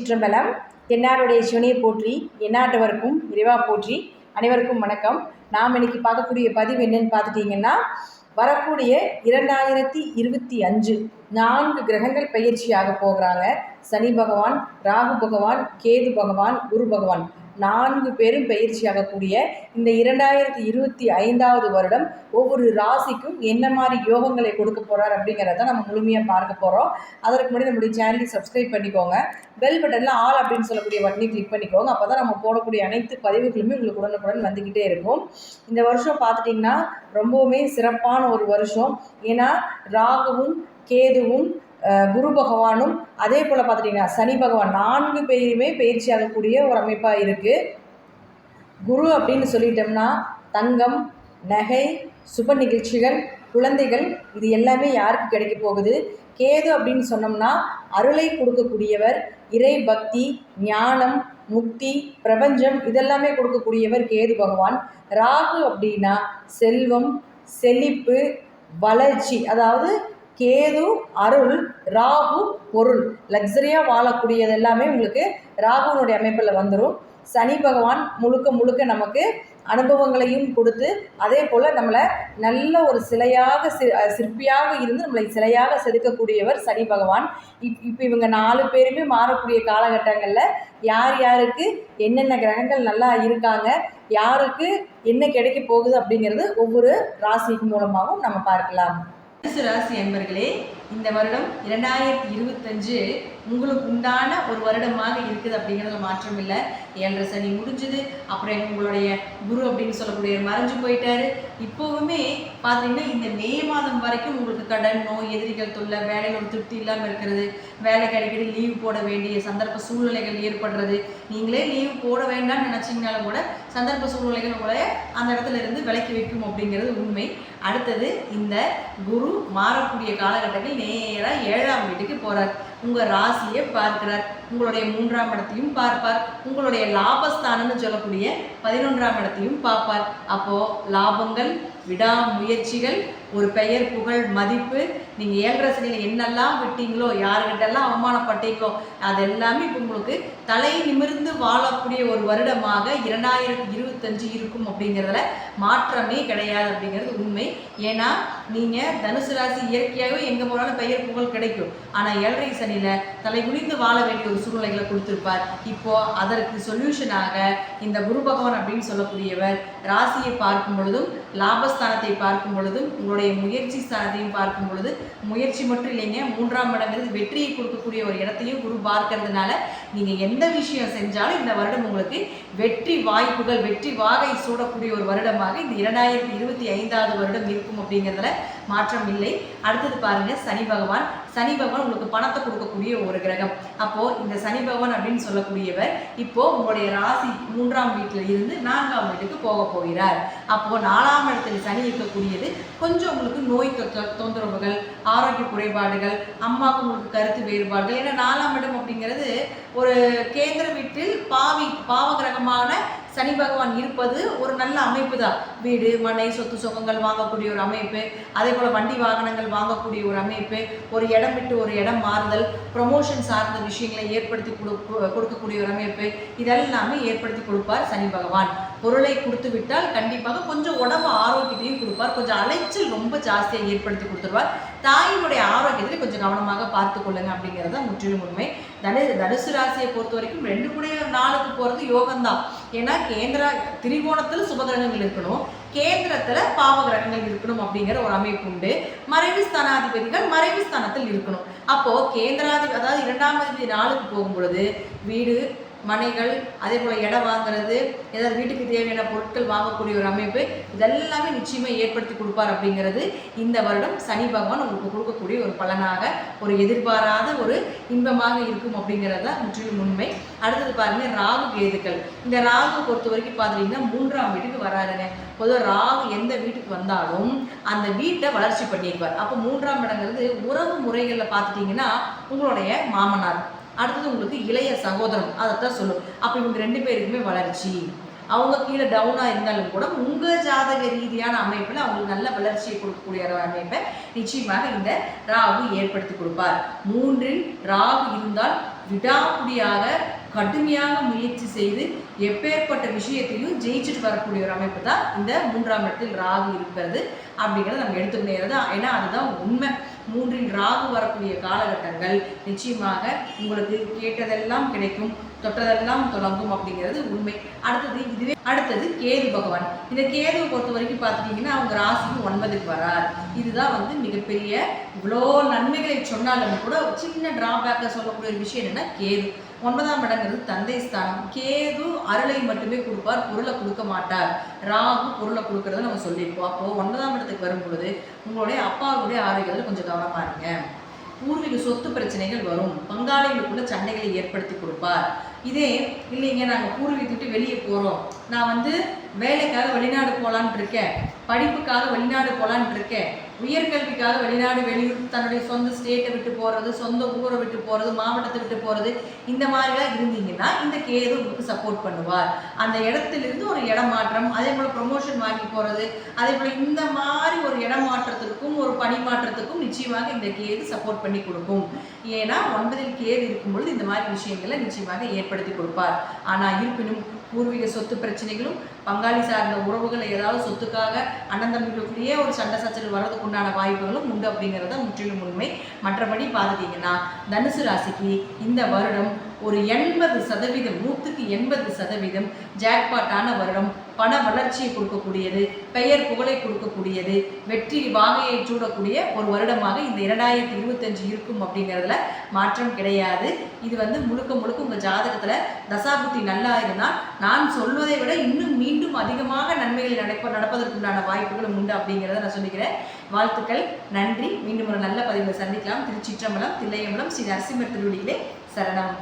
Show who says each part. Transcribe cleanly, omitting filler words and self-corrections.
Speaker 1: திருச்சிற்றம்பலம். தென்னாடுடைய சிவனையை போற்றி, எந்நாட்டவருக்கும் இறைவா போற்றி. அனைவருக்கும் வணக்கம். நாம் இன்னைக்கு பார்க்கக்கூடிய பதிவு என்னன்னு பார்த்துட்டிங்கன்னா, வரக்கூடிய 2025 4 கிரகங்கள் பயிற்சியாக போகிறாங்க. சனி பகவான், ராகு பகவான், கேது பகவான், குரு பகவான் 4 பேரும் பயிற்சியாகக்கூடிய இந்த 2025வது வருடம் ஒவ்வொரு ராசிக்கும் என்ன மாதிரி யோகங்களை கொடுக்க போகிறார் அப்படிங்கிறத நம்ம முழுமையாக பார்க்க போகிறோம். அதற்கு முன்னாடி நம்மளுடைய சேனலை சப்ஸ்கிரைப் பண்ணிக்கோங்க. பெல் பட்டனில் ஆல் அப்படின்னு சொல்லக்கூடிய பட்டனை கிளிக் பண்ணிக்கோங்க. அப்போ தான் நம்ம போடக்கூடிய அனைத்து பதிவுகளுமே உங்களுக்கு உடனுக்குடன் வந்துக்கிட்டே இருக்கும். இந்த வருஷம் பார்த்துட்டிங்கன்னா ரொம்பவுமே சிறப்பான ஒரு வருஷம். ஏன்னா ராகுவும் கேதுவும் குரு பகவானும் அதே போல் பார்த்துட்டிங்கன்னா சனி பகவான் 4 பேருமே பயிற்சி ஆகக்கூடிய ஒரு அமைப்பாக இருக்குது. குரு அப்படின்னு சொல்லிட்டோம்னா தங்கம், நகை, சுப நிகழ்ச்சிகள், குழந்தைகள் இது எல்லாமே யாருக்கு கிடைக்க போகுது. கேது அப்படின்னு சொன்னோம்னா அருளை கொடுக்கக்கூடியவர், இறை பக்தி, ஞானம், முக்தி, பிரபஞ்சம் இதெல்லாமே கொடுக்கக்கூடியவர் கேது பகவான். ராகு அப்படின்னா செல்வம், செழிப்பு, வளர்ச்சி. அதாவது கேது அருள், ராகு பொருள், லக்ஸரியாக வாழக்கூடியது எல்லாமே உங்களுக்கு ராகுனுடைய அமைப்பில் வந்துடும். சனி பகவான் முழுக்க நமக்கு அனுபவங்களையும் கொடுத்து அதே போல் நம்மளை நல்ல ஒரு சிலையாக சிற்பியாக இருந்து நம்மளை சிலையாக செதுக்கக்கூடியவர் சனி பகவான். இப்போ இவங்க 4 பேருமே மாறக்கூடிய காலகட்டங்களில் யார் யாருக்கு என்னென்ன கிரகங்கள் நல்லா இருக்காங்க, யாருக்கு என்ன கிடைக்க போகுது அப்படிங்கிறது ஒவ்வொரு ராசிக்கு மூலமாகவும் நம்ம பார்க்கலாம். தனுசு ராசி அன்பர்களே, இந்த வருடம் 2025 உங்களுக்கு உண்டான ஒரு வருடமாக இருக்குது அப்படிங்கிறதுல மாற்றம் இல்லை. 7.5 சனி முடிஞ்சுது. அப்புறம் உங்களுடைய குரு அப்படின்னு சொல்லக்கூடிய மறைஞ்சு போயிட்டாரு. இப்போவுமே பார்த்தீங்கன்னா இந்த மே மாதம் வரைக்கும் உங்களுக்கு கடன், நோய், எதிரிகள் தொல்லை, வேலையில் ஒரு திருப்தி இல்லாமல் இருக்கிறது, வேலைக்கு அடிக்கடி லீவ் போட வேண்டிய சந்தர்ப்ப சூழ்நிலைகள் ஏற்படுறது, நீங்களே லீவ் போட வேண்டாம்னு நினச்சிங்கனாலும் கூட சந்தர்ப்ப சூழ்நிலைகள் உங்களை அந்த இடத்துல இருந்து விலக்கி வைக்கும் அப்படிங்கிறது உண்மை. அடுத்தது இந்த குரு மாறக்கூடிய காலகட்டத்தில் நேராக 7ஆம் வீட்டுக்கு போகிறார். உங்கள் ராசியை பார்க்கிறார். உங்களுடைய 3ஆம் இடத்தையும் பார்ப்பார். உங்களுடைய லாபஸ்தானம்னு சொல்லக்கூடிய 11ஆம் இடத்தையும் பார்ப்பார். அப்போது லாபங்கள், விடாமுயற்சிகள், ஒரு பெயர், புகழ், மதிப்பு, நீங்கள் 7.5 சனியில் என்னெல்லாம் விட்டீங்களோ, யாருக்கிட்டெல்லாம் அவமானப்பட்டீங்களோ அதெல்லாமே இப்போ உங்களுக்கு தலை நிமிர்ந்து வாழக்கூடிய ஒரு வருடமாக 2025 இருக்கும் அப்படிங்கிறதுல மாற்றமே கிடையாது அப்படிங்கிறது உண்மை. ஏன்னா நீங்கள் தனுசு ராசி இயற்கையாகவே எங்கே போனாலும் பெயர், புகழ் கிடைக்கும். ஆனால் 7.5 சனியில் தலை குனிந்து வாழ வேண்டிய ஒரு சூழ்நிலைகளை கொடுத்துருப்பார். இப்போது அதற்கு சொல்யூஷனாக இந்த குரு பகவான் அப்படின்னு சொல்லக்கூடியவர் ராசியை பார்க்கும் பொழுதும், லாபஸ்தானத்தை பார்க்கும் பொழுதும், உங்களுடைய முயற்சி ஸ்தானத்தையும் பார்க்கும் பொழுது, முயற்சி மட்டும் இல்லைங்க, 3ஆம் இடங்கிறது வெற்றியை கொடுக்கக்கூடிய ஒரு இடத்தையும் குரு பார்க்கறதுனால நீங்கள் எந்த விஷயம் செஞ்சாலும் இந்த வருடம் உங்களுக்கு வெற்றி வாய்ப்புகள், வெற்றி வாகை சூடக்கூடிய ஒரு வருடமாக இந்த 2025வது வருடம் இருக்கும் அப்படிங்கிறதுல மாற்றம் இல்லை. அடுத்தது பாருங்க, சனி பகவான். சனி பகவான் உங்களுக்கு பணத்தை கொடுக்கக்கூடிய ஒரு கிரகம். அப்போ இந்த சனி பகவான் அப்படின்னு சொல்லக்கூடியவர் இப்போ உங்களுடைய ராசி 3ஆம் வீட்டில் இருந்து 4ஆம் வீட்டுக்கு போக போகிறார். அப்போ 4ஆம் இடத்தில் சனி இருக்கக்கூடியது கொஞ்சம் உங்களுக்கு நோய் தொந்தரவுகள், ஆரோக்கிய குறைபாடுகள், அம்மாவுக்கு உங்களுக்கு கருத்து வேறுபாடுகள். ஏன்னா 4ஆம் இடம் அப்படிங்கிறது ஒரு கேந்திர வீட்டில் பாவகிரகமான சனி பகவான் இருப்பது ஒரு நல்ல அமைப்பு தான். வீடு, மனை, சொத்து சுகங்கள் வாங்கக்கூடிய ஒரு அமைப்பு, அதே போல் வண்டி வாகனங்கள் வாங்கக்கூடிய ஒரு அமைப்பு, ஒரு இடம் விட்டு ஒரு இடம் மாறுதல், ப்ரொமோஷன் சார்ந்த விஷயங்களை ஏற்படுத்தி கொடுக்கக்கூடிய ஒரு அமைப்பு, இதெல்லாமே ஏற்படுத்தி கொடுப்பார் சனி பகவான். பொருளை கொடுத்து விட்டால் கண்டிப்பாக கொஞ்சம் உடம்பு ஆரோக்கியத்தையும் கொடுப்பார். கொஞ்சம் அலைச்சல் ரொம்ப ஜாஸ்தியாக ஏற்படுத்தி கொடுத்துருவார். தாயினுடைய ஆரோக்கியத்தில் கொஞ்சம் கவனமாக பார்த்து கொள்ளுங்க அப்படிங்கிறது தான் முற்றிலும் உண்மை. தனுசு ராசியை பொறுத்த வரைக்கும் 2 கூட 4க்கு போகிறது யோகம்தான். ஏன்னா திரிகோணத்தில் சுபகிரகங்கள் இருக்கணும், கேந்திரத்தில் பாவ கிரகங்கள் இருக்கணும் அப்படிங்கிற ஒரு அமைப்பு உண்டு. மறைவு ஸ்தானாதிபதிகள் மறைவு ஸ்தானத்தில் இருக்கணும். அப்போது கேந்திராதிபதி அதாவது 2ஆம் அதிபதி 4க்கு போகும் பொழுது வீடு, மனைகள், அதே போல் இடம் வாங்குறது, ஏதாவது வீட்டுக்கு தேவையான பொருட்கள் வாங்கக்கூடிய ஒரு அமைப்பு, இதெல்லாமே நிச்சயமாக ஏற்படுத்தி கொடுப்பார் அப்படிங்கிறது இந்த வருடம் சனி பகவான் உங்களுக்கு கொடுக்கக்கூடிய ஒரு பலனாக, ஒரு எதிர்பாராத ஒரு இன்பமாக இருக்கும் அப்படிங்கிறது தான் முற்றிலும் உண்மை. அடுத்தது பாருங்கள், ராகு கேதுக்கள். இந்த ராகு பொறுத்த வரைக்கும் பார்த்தீங்கன்னா 3ஆம் வீட்டுக்கு வராருங்க. பொதுவாக ராகு எந்த வீட்டுக்கு வந்தாலும் அந்த வீட்டை வளர்ச்சி பண்ணியிருப்பார். அப்போ 3ஆம் இடங்கிறது உறவு முறைகளில் பார்த்துட்டிங்கன்னா உங்களுடைய மாமனார், அடுத்தது உங்களுக்கு இளைய சகோதரன், அதைத்தான் சொல்லும். அப்போ இவங்க 2 பேருக்குமே வளர்ச்சி, அவங்க கீழே டவுனாக இருந்தாலும் கூட உங்கள் ஜாதக ரீதியான அமைப்பில் அவங்களுக்கு நல்ல வளர்ச்சியை கொடுக்கக்கூடிய அமைப்பை நிச்சயமாக இந்த ராகு ஏற்படுத்தி கொடுப்பார். 3இல் ராகு இருந்தால் விடாப்பிடியாக கடுமையாக முயற்சி செய்து எப்பேற்பட்ட விஷயத்தையும் ஜெயிச்சுட்டு வரக்கூடிய ஒரு அமைப்பு தான் இந்த 3ஆம் இடத்தில் ராகு இருக்கிறது அப்படிங்கிறத நம்ம எடுத்துக்கிட்டே. ஏன்னா அதுதான் உண்மை. 3இல் ராகு வரக்கூடிய காலகட்டங்கள் நிச்சயமாக உங்களுக்கு கேட்டதெல்லாம் கிடைக்கும், தொட்டதெல்லாம் தொடங்கும் அப்படிங்கிறது உண்மை. அடுத்தது கேது பகவான். இந்த கேதுவை பொறுத்த வரைக்கும் பார்த்துட்டிங்கன்னா அவங்க ராசிக்கு 9க்கு வரார். இதுதான் மிகப்பெரிய இவ்வளோ நன்மைகளை சொன்னாலும் கூட சின்ன டிராபேக்கை சொல்லக்கூடிய ஒரு விஷயம் என்னென்னா கேது 9ஆம் இடங்கிறது தந்தை ஸ்தானம். கேது அருளை மட்டுமே கொடுப்பார், பொருளை கொடுக்க மாட்டார். ராகு பொருளை கொடுக்கறத நம்ம சொல்லியிருப்போம். அப்போது 9ஆம் இடத்துக்கு வரும் பொழுது உங்களுடைய அப்பாவுடைய ஆரோக்கியத்தில் கொஞ்சம் கவனமாக இருங்க. பூர்வீக சொத்து பிரச்சனைகள் வரும், பங்காளிகளுக்குள்ள சண்டைகளை ஏற்படுத்தி கொடுப்பார். இதே இல்லைங்க நாங்கள் பூர்வீகத்தை விட்டு வெளியே போகிறோம், நான் வேலைக்காக வெளிநாடு போகலான் இருக்கேன், படிப்புக்காக வெளிநாடு போகலான் இருக்கேன், உயர்கல்விக்காக வெளிநாடு வெளியூர் தன்னுடைய சொந்த ஸ்டேட்டை விட்டு போகிறது, சொந்த ஊரை விட்டு போகிறது, மாவட்டத்தை விட்டு போகிறது, இந்த மாதிரிலாம் இருந்தீங்கன்னா இந்த கேது உங்களுக்கு சப்போர்ட் பண்ணுவார். அந்த இடத்துலேருந்து ஒரு இடம் மாற்றம், அதே போல் ப்ரொமோஷன் வாங்கி போகிறது, அதே போல் இந்த மாதிரி ஒரு இடம் மாற்றத்திற்கும் ஒரு பணி மாற்றத்துக்கும் நிச்சயமாக இந்த கேது சப்போர்ட் பண்ணி கொடுக்கும். ஏன்னா 9இல் கேது இருக்கும்பொழுது இந்த மாதிரி விஷயங்களை நிச்சயமாக ஏற்படுத்தி கொடுப்பார். ஆனால் இருப்பினும் பூர்வீக சொத்து பிரச்சனைகளும் பங்காளி சார்ந்த உறவுகள் ஏதாவது சொத்துக்காக அண்ணன் தம்பிகளுக்குள்ளேயே ஒரு சண்டை சச்சரவு வர்றதுக்கு உண்டான வாய்ப்புகளும் உண்டு அப்படிங்கிறத முற்றிலும் உண்மை. மற்றபடி பார்த்துட்டிங்கன்னா தனுசு ராசிக்கு இந்த வருடம் ஒரு 80%, 100% ஜாக்பாட்டான வருடம். பண வளர்ச்சியை கொடுக்கக்கூடியது, பெயர் புகழை கொடுக்கக்கூடியது, வெற்றி வாகையை சூடக்கூடிய ஒரு வருடமாக இந்த 2025 இருக்கும் அப்படிங்கிறதுல மாற்றம் கிடையாது. இது முழுக்க முழுக்க உங்கள் ஜாதகத்தில் தசாபுத்தி நல்லா இருந்தால் நான் சொல்வதை விட இன்னும் மீண்டும் அதிகமாக நன்மைகள் நடப்பதற்குண்டான வாய்ப்புகளும் உண்டு அப்படிங்கிறத நான் சொல்லிக்கிறேன். வாழ்த்துக்கள், நன்றி. மீண்டும் ஒரு நல்ல பதிவில் சந்திக்கலாம். திருச்சிற்றம்பலம், தில்லையம்பலம், ஸ்ரீ நரசிம்மர் திருவடிகளே சரணம்.